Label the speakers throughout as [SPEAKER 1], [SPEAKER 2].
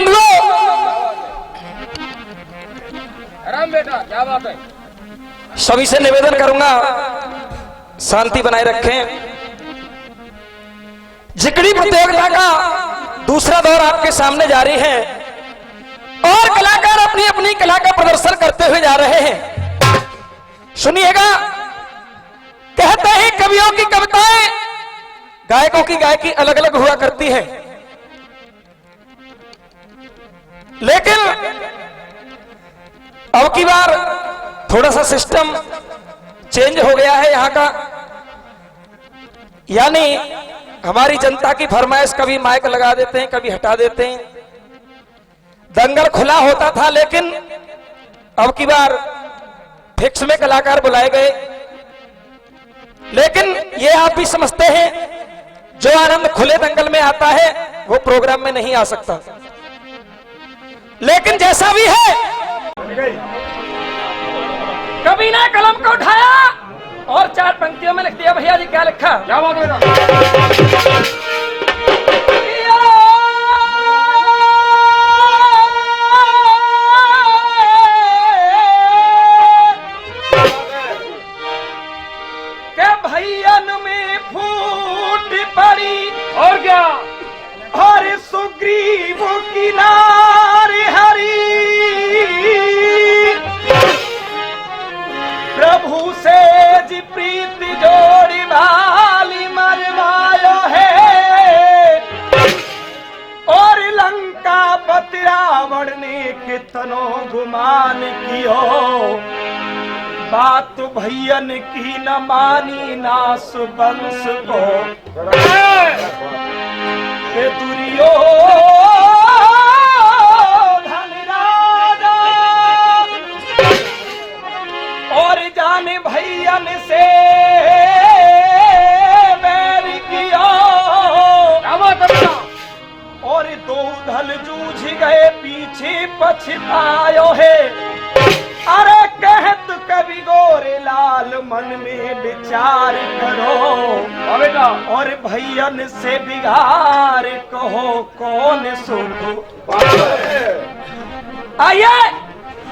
[SPEAKER 1] बंधुओं,
[SPEAKER 2] राम बेटा क्या बात है।
[SPEAKER 1] सभी से निवेदन करूंगा शांति बनाए रखें। जिकड़ी प्रतियोगिता का दूसरा दौर आपके सामने जारी है और कलाकार अपनी अपनी कला का प्रदर्शन करते हुए जा रहे हैं। सुनिएगा, कहते हैं कवियों की कविताएं गायकों की गायकी अलग अलग हुआ करती है, लेकिन अब की बार थोड़ा सा सिस्टम चेंज हो गया है यहाँ का। यानी हमारी जनता की फरमाइश, कभी माइक लगा देते हैं, कभी हटा देते हैं। दंगल खुला होता था, लेकिन अब की बार फिक्स में कलाकार बुलाए गए। लेकिन ये आप भी समझते हैं, जो आनंद खुले दंगल में आता है वो प्रोग्राम में नहीं आ सकता। लेकिन जैसा भी है, कभी ना कलम को उठाया और 4 पंक्तियों में लिख दिया। भैया जी क्या लिखा?
[SPEAKER 2] क्या बात है।
[SPEAKER 1] के भैयन में फूट पड़ी
[SPEAKER 2] और क्या,
[SPEAKER 1] और सुग्रीव किनारे हरी, प्रभु से जी प्रीति जोड़ी भाली मरवायो है। और लंका पति रावण ने कितनो गुमान कियो, बात भैयन की न मानी नास वंश को। दुर्योधन राजा और जाने भैयन से बैर किया, और दो दल जूझ गए पीछे पछतायो है। अरे कहत कवि गोरे लाल मन में विचार करो
[SPEAKER 2] बेटा,
[SPEAKER 1] और भैयन से बिगाड़ कहो कौन सुख। आइए,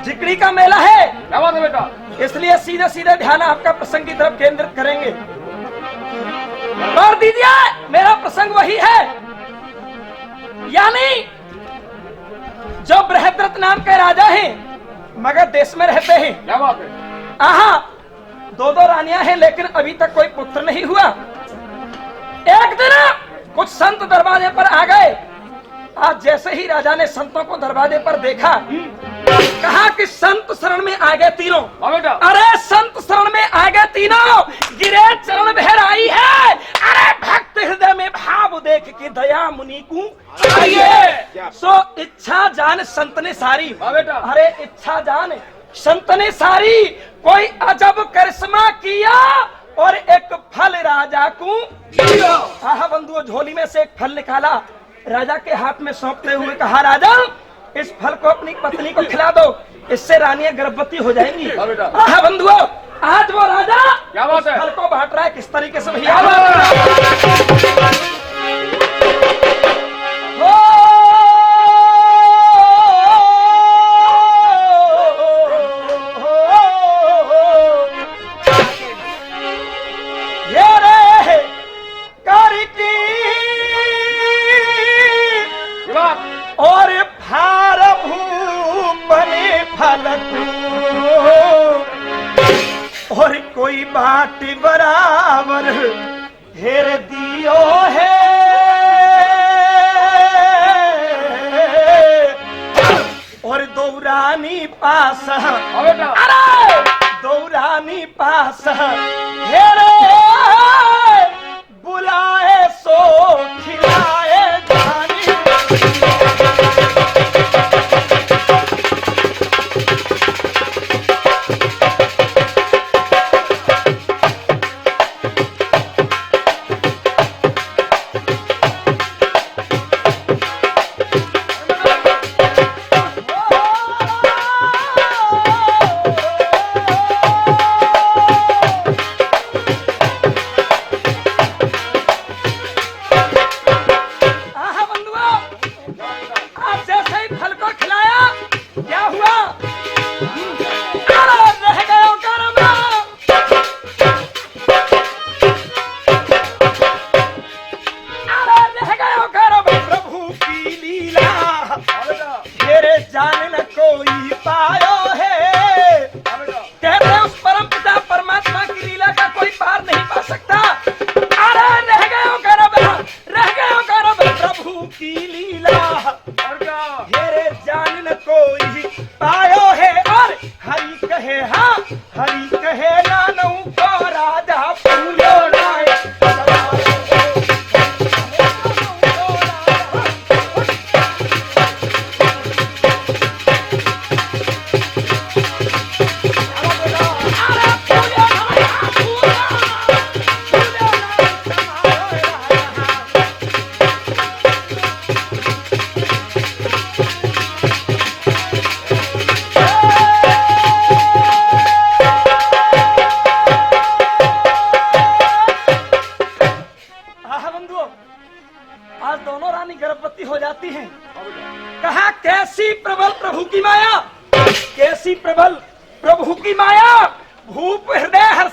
[SPEAKER 1] जिकड़ी का मेला है।
[SPEAKER 2] क्या बात है बेटा।
[SPEAKER 1] इसलिए सीधे सीधे ध्यान आपका प्रसंग की तरफ केंद्रित करेंगे। और दीजिए, मेरा प्रसंग वही है, यानी जो बृहद्रथ नाम के राजा हैं मगर देश में रहते हैं।
[SPEAKER 2] क्या बात है।
[SPEAKER 1] आहा, 2 रानियां हैं, लेकिन अभी तक कोई पुत्र नहीं हुआ। एक दिन कुछ संत दरवाजे पर आ गए। आज जैसे ही राजा ने संतों को दरवाजे पर देखा, कहा कि संत शरण में आ गए तीनों।
[SPEAKER 2] बेटा,
[SPEAKER 1] अरे संत शरण में आ गए तीनों, गिरे चरण भर आई है। अरे भक्त हृदय में भाव देख के दया मुनि को आइए। सो इच्छा जान संत ने सारी।
[SPEAKER 2] बेटा,
[SPEAKER 1] अरे इच्छा जान संत ने सारी, कोई अजब करिश्मा किया और एक फल राजा को दिया। आहा बंधुओं, झोली में से एक फल निकाला, राजा के हाथ में सौंपते हुए कहा, राजा इस फल को अपनी पत्नी को खिला दो, इससे रानियां गर्भवती हो जाएंगी। आहा बंधुओं, आज वो राजा
[SPEAKER 2] क्या बात है,
[SPEAKER 1] फल को बांट रहा है किस तरीके से भैया। और भार भूपने फलक और कोई बाट बराबर हेर दियो है। और दौरानी पास, अरे दौरानी पास हेरे बुलाए सो खिलाए जानी।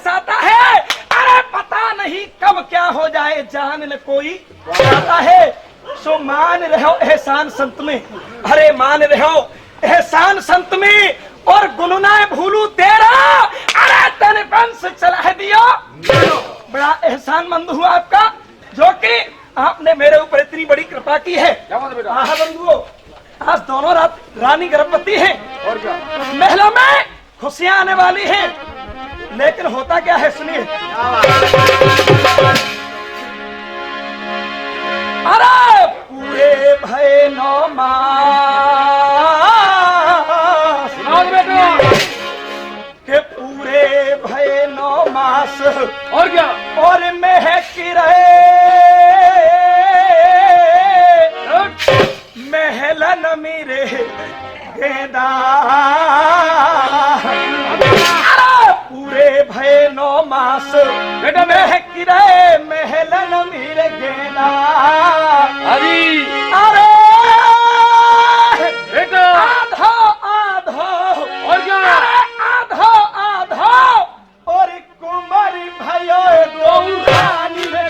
[SPEAKER 1] बरसाता है, अरे पता नहीं कब क्या हो जाए, जान न कोई आता है। सो मान रहो एहसान संत में, अरे मान रहो एहसान संत में, और गुनगुनाए भूलू तेरा, अरे तन वंश चला दिया। बड़ा एहसान मंद हुआ आपका, जो कि आपने मेरे ऊपर इतनी बड़ी कृपा की है।
[SPEAKER 2] क्या बात है बेटा?
[SPEAKER 1] आहा बंधुओं, आज दोनों रात रानी गर्भवती है,
[SPEAKER 2] और क्या?
[SPEAKER 1] महलों में खुशियां आने वाली हैं, लेकिन होता क्या है सुनिए। अरे पूरे भय 9 मास
[SPEAKER 2] बेटा
[SPEAKER 1] के पूरे भय 9 मास,
[SPEAKER 2] और क्या?
[SPEAKER 1] और महक रहे महलन मेरे गेंदा। पूरे भय 9 मास
[SPEAKER 2] बेटा
[SPEAKER 1] महक रहे महलन मेरे गेंदा।
[SPEAKER 2] अरे
[SPEAKER 1] अरे
[SPEAKER 2] बेटा
[SPEAKER 1] आधो आधो,
[SPEAKER 2] और क्या?
[SPEAKER 1] अरे आधो आधो, और कुमार भयो गौरानी में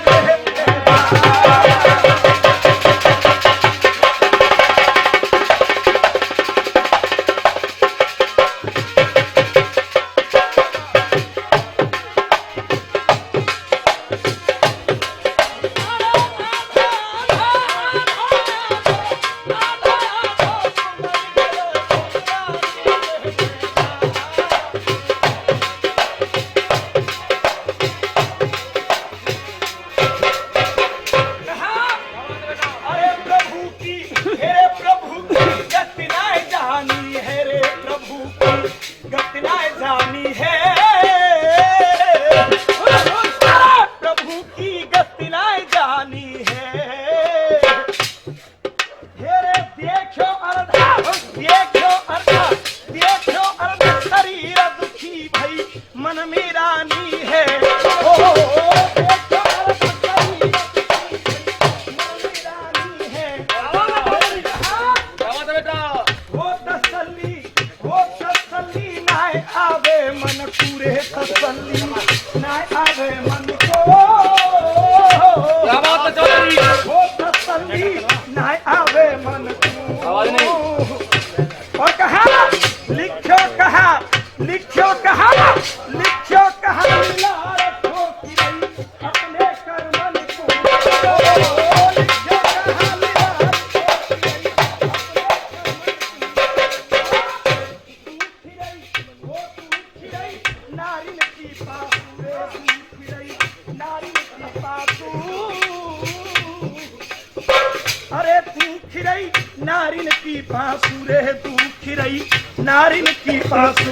[SPEAKER 1] नारिन की बांसुरे तू खिरई नारिन की बांसु।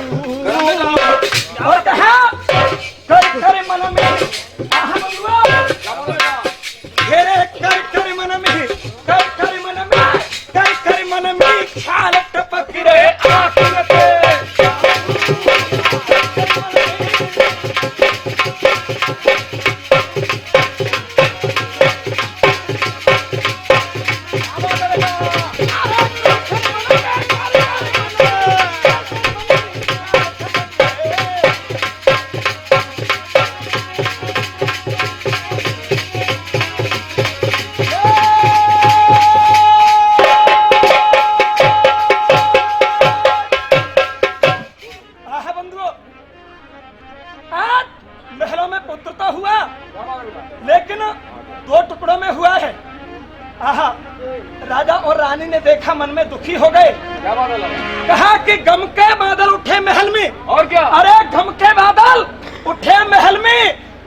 [SPEAKER 1] और कहा कर कर मन में घेरे कर कर मन में कर कर मन में कर कर मन में ख्याल टपक रहे आँख में से। महलों में पुत्र तो हुआ लेकिन 2 टुकड़ों में हुआ है। आहा, राजा और रानी ने देखा, मन में दुखी हो गए। कहा कि गम के बादल उठे महल में।
[SPEAKER 2] और क्या?
[SPEAKER 1] अरे गम के बादल उठे महल में,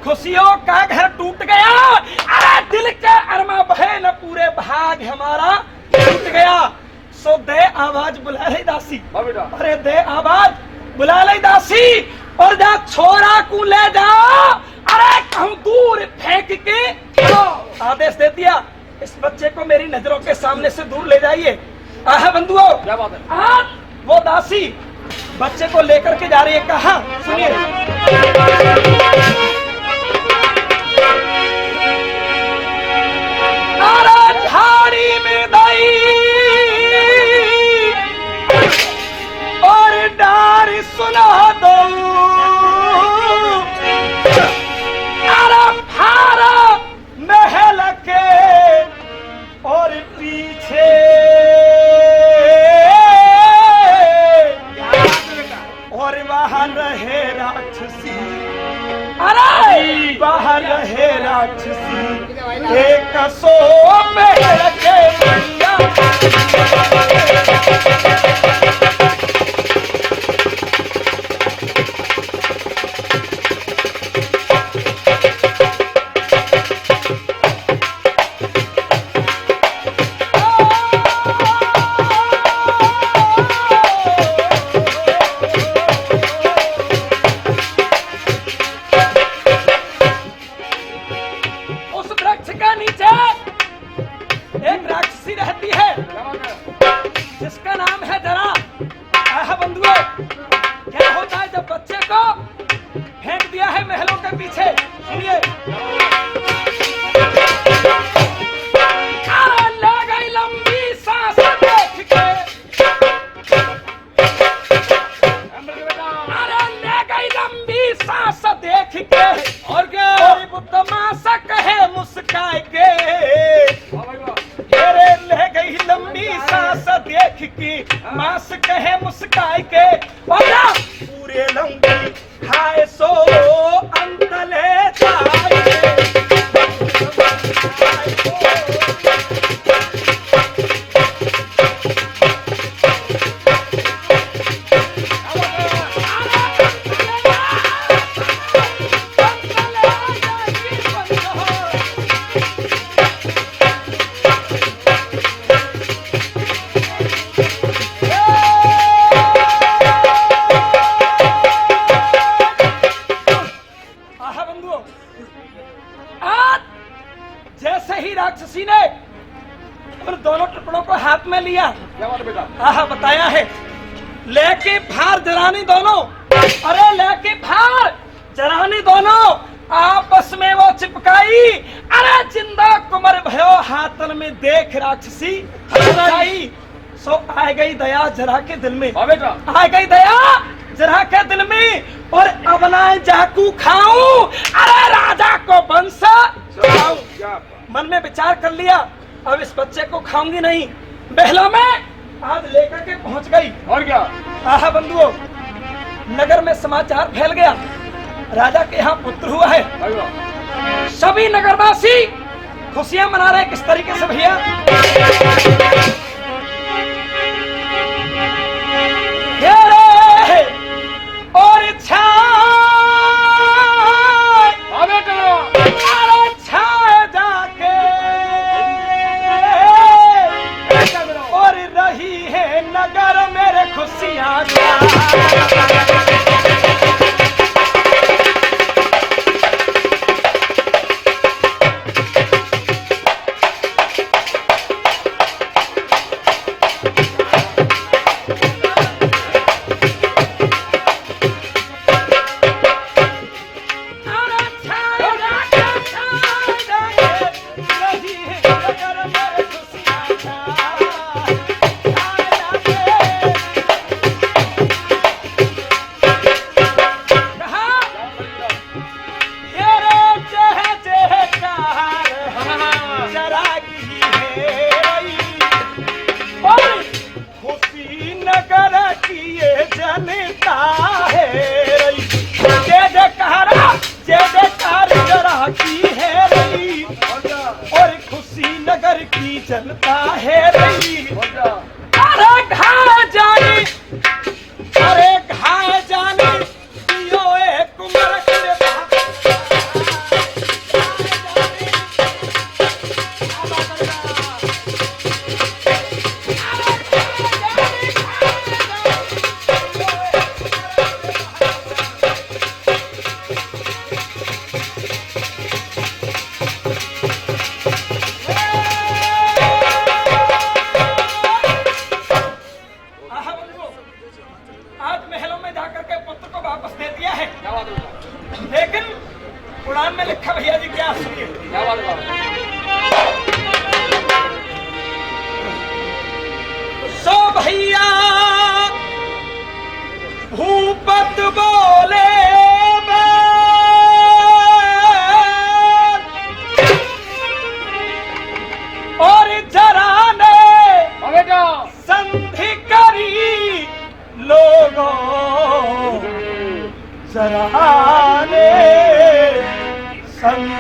[SPEAKER 1] खुशियों का घर टूट गया। अरे दिल के अरमा बहे न पूरे भाग हमारा टूट गया। सो दे आवाज बुला ले दासी। अरे दे आवाज बुला ले दासी और जा छोरा को ले जा। अरे कहूं दूर फेंक के आदेश दे दिया, इस बच्चे को मेरी नजरों के सामने से दूर ले जाइए। आहा बंधुओं,
[SPEAKER 2] क्या बात है?
[SPEAKER 1] आज वो दासी बच्चे को लेकर के जा रही है। कहा सुनिए, अरे झाड़ी में दई और डार सुना दो। रहे राक्षसी एक सो मेहर के मैया। उस वृक्ष का नीचे एक राक्षसी रहती है जिसका नाम है जरा। आहा बंधुओं, क्या होता है जब बच्चे को फेंक दिया है महलों के पीछे? सुनिए। अरे ले गई लंबी सांस देख के, अरे ले गई लंबी सांस देख के,
[SPEAKER 2] और क्या?
[SPEAKER 1] तमाशा कहे मुस्काए के। अरे ले गई लंबी सांस देख की, मास कहे मुस्काए के। पूरे लंबी हाय सो अंतले जाए। जैसे ही राक्षसी ने उन दोनों टुकड़ों को हाथ में लिया,
[SPEAKER 2] क्या बात है बेटा?
[SPEAKER 1] आहा बताया है, लेके भार जरानी दोनों, अरे लेके भार जरानी दोनों आपस में वो चिपकाई। अरे जिंदा कुमर भयो हाथन में देख राक्षसी हंसाई। सो आ गई दया जरा के दिल में,
[SPEAKER 2] हाँ बेटा।
[SPEAKER 1] आ गई दया जरा के दिल में, और अब ना जाकू खाऊं, अरे राजा को वंश चढ़ाऊं।
[SPEAKER 2] क्या?
[SPEAKER 1] मन में विचार कर लिया, अब इस बच्चे को खाऊंगी नहीं। महलों में आज लेकर के पहुंच गई।
[SPEAKER 2] और क्या?
[SPEAKER 1] आहा बंधुओं, नगर में समाचार फैल गया, राजा के यहाँ पुत्र हुआ है। सभी नगरवासी खुशियां मना रहे। किस तरीके से भैया? और छाए जाके और रही है नगर मेरे खुशियां। जनता है रही। अरे घाय जाने, अरे घाय जाने पियो एक कुमर के कुरान में लिखा भैया जी क्या सुनिए।
[SPEAKER 2] क्या बात है?
[SPEAKER 1] सो भैया भूपत बोले और जरा ने संधि करी लोगों, जरा ने संधि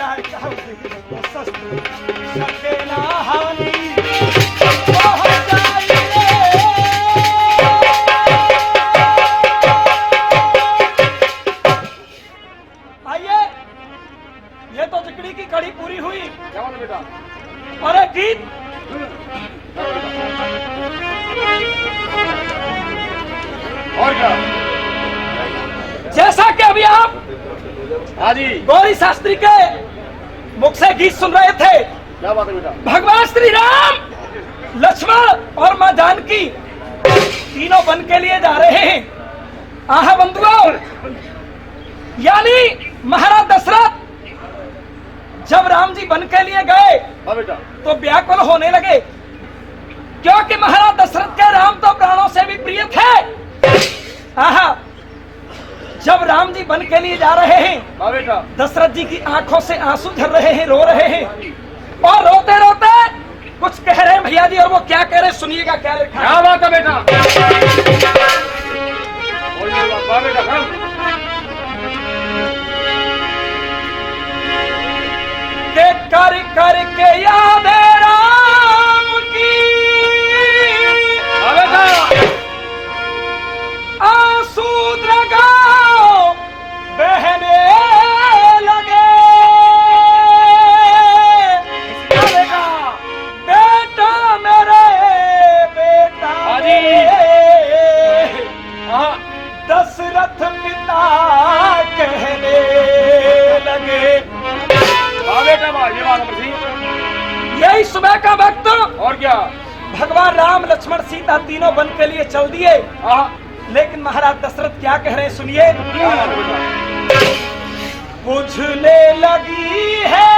[SPEAKER 1] जाए सके ना हानि हो जाए रे। आइए, ये तो जिकड़ी की कड़ी पूरी हुई।
[SPEAKER 2] क्या बात है बेटा?
[SPEAKER 1] और एक गीत
[SPEAKER 2] और क्या?
[SPEAKER 1] जैसा कि अभी आप
[SPEAKER 2] हाँ जी।
[SPEAKER 1] गौरी शास्त्री के मुख से गीत सुन रहे थे,
[SPEAKER 2] क्या बात है बेटा?
[SPEAKER 1] भगवान श्री राम, लक्ष्मण और मां जानकी तीनों वन के लिए जा रहे हैं। आहा बंधुओं, यानी महाराज दशरथ जब राम जी वन के लिए गए
[SPEAKER 2] हाँ बेटा।
[SPEAKER 1] तो व्याकुल होने लगे, क्योंकि महाराज दशरथ के राम तो प्राणों से भी प्रिय थे। आहा, जब राम जी वन के लिए जा रहे हैं,
[SPEAKER 2] हाँ बेटा।
[SPEAKER 1] दशरथ जी की आंखों से आंसू झर रहे हैं, रो रहे हैं और रोते रोते कुछ कह रहे हैं भैया जी। और वो क्या कह रहे हैं, सुनिएगा क्या लिखा है।
[SPEAKER 2] क्या बात है बेटा? बोलिए बात, वाह बेटा खम।
[SPEAKER 1] के कर कर के याद राम की
[SPEAKER 2] हाँ बेटा।
[SPEAKER 1] आंसू दरगाह बहने लगे। बेटा मेरे, बेटा मेरे, दशरथ पिता कहने लगे।
[SPEAKER 2] हाँ बेटा वाह, ये बात है जी।
[SPEAKER 1] यही सुबह का वक्त,
[SPEAKER 2] और क्या?
[SPEAKER 1] भगवान राम लक्ष्मण सीता तीनों वन के लिए चल दिए।
[SPEAKER 2] हाँ।
[SPEAKER 1] लेकिन महाराज दशरथ क्या कह रहे हैं, सुनिए।
[SPEAKER 2] क्या बात है बेटा?
[SPEAKER 1] बुझने लगी है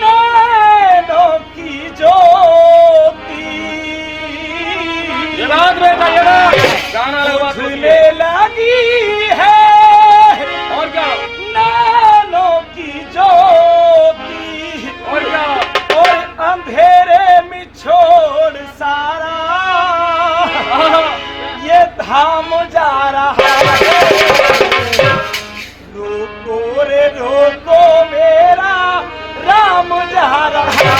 [SPEAKER 1] नैनों की ज्योति।
[SPEAKER 2] ये बात बेटा, ये बात गाना बात
[SPEAKER 1] बुझने लगी है
[SPEAKER 2] और क्या?
[SPEAKER 1] नैनों की ज्योति।
[SPEAKER 2] और क्या?
[SPEAKER 1] और अंधेरे में छोड़ सारा ये धाम जा रहा है। रोको रे रोको, मेरा राम जा रहा है।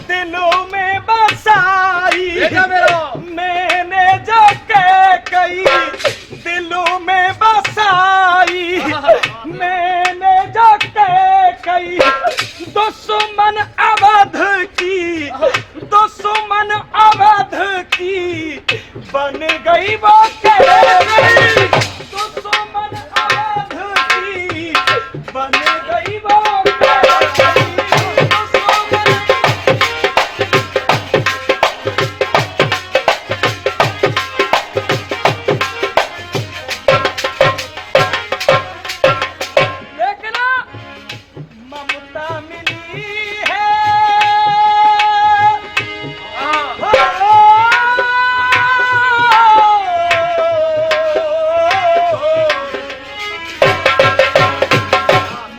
[SPEAKER 1] दिलों में बसाई मैंने जो कई दिलों में बसाई मैंने जो कई दुश्मन अवध की दुश्मन अवध की बन गई वो केवल दुश्मन अवध की बन गई वो देखना ममता मिली है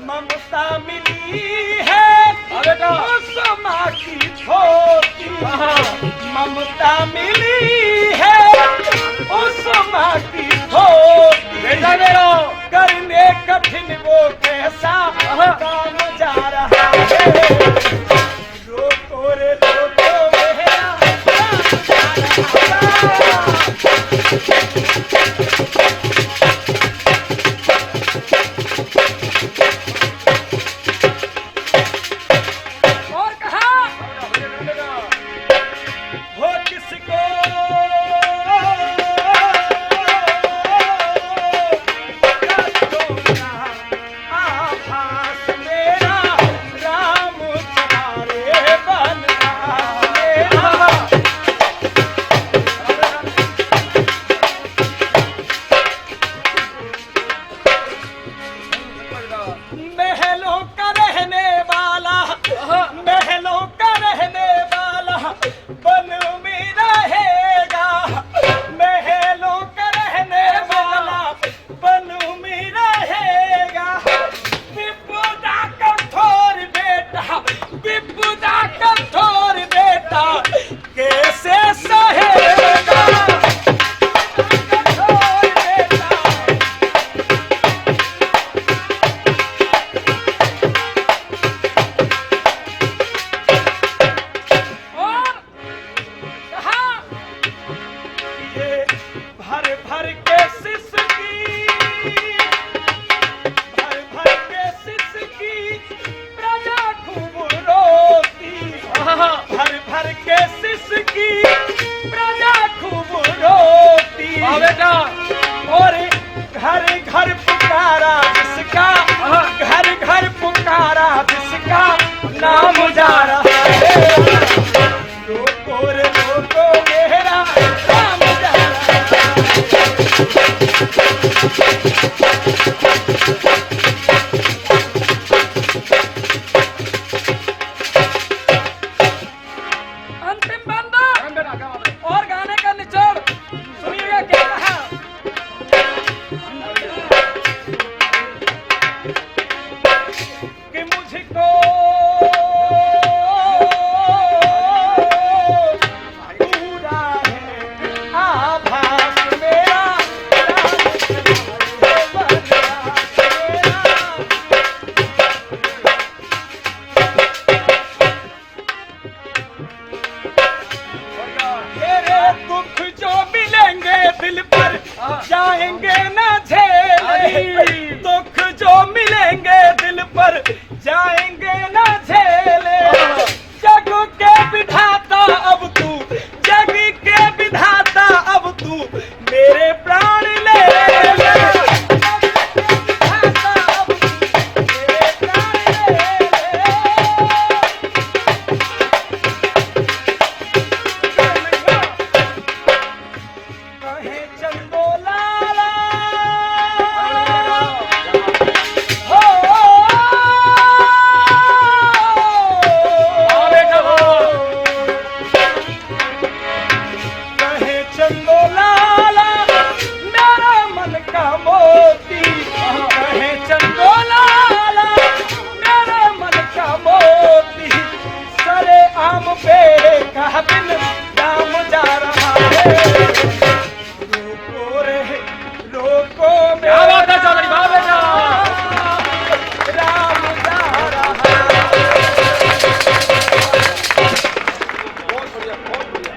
[SPEAKER 1] ममता मिली है उस माँ की छोटी ममता मिली है उस माँ की छोटी करने कठिन वो कैसा काम जा रहा है रोको रे रोको मेरा काम जा रहा है। और कहा हो किसको आभास मेरा राम तुम्हारे बनना मेरा महलों का रहने वाला महलों का रहने वाला बन में रहेगा महलों का रहने वाला बन में रहेगा विपुदा कठोर बेटा विपुदा कठोर बेटा कैसे सहेगा कठोर बेटा और कहा ये भर भर के सिसकी भर भर के सिसकी प्रजा खूब रोती भर भर के सिसकी प्रजा खूब रोती और घर घर पुकारा जिसका घर घर पुकारा जिसका नाम जा रहा है रोको रे रोको मेरा नाम जा रहा है। अंतिम बंदा और गाने का निचोड़ सुनिएगा क्या कहा कि मुझको पूरा है आभास मेरा राम तुम्हारे बनना मेरे दुख जो मिलेंगे दिल पर जाएंगे न झेले दुख जो मिलेंगे दिल पर जाएंगे न झेले जग के विधाता अब तू जग के विधाता अब तू मेरे प्राण ले ले जग के विधाता अब तू मेरे प्राण ले कहे चंदो लाला कहे चंदो लाला मेरा मन का मोती कहे चंदो लाला मेरा मन का मोती सरे आम पे का बिन दाम जा रहा है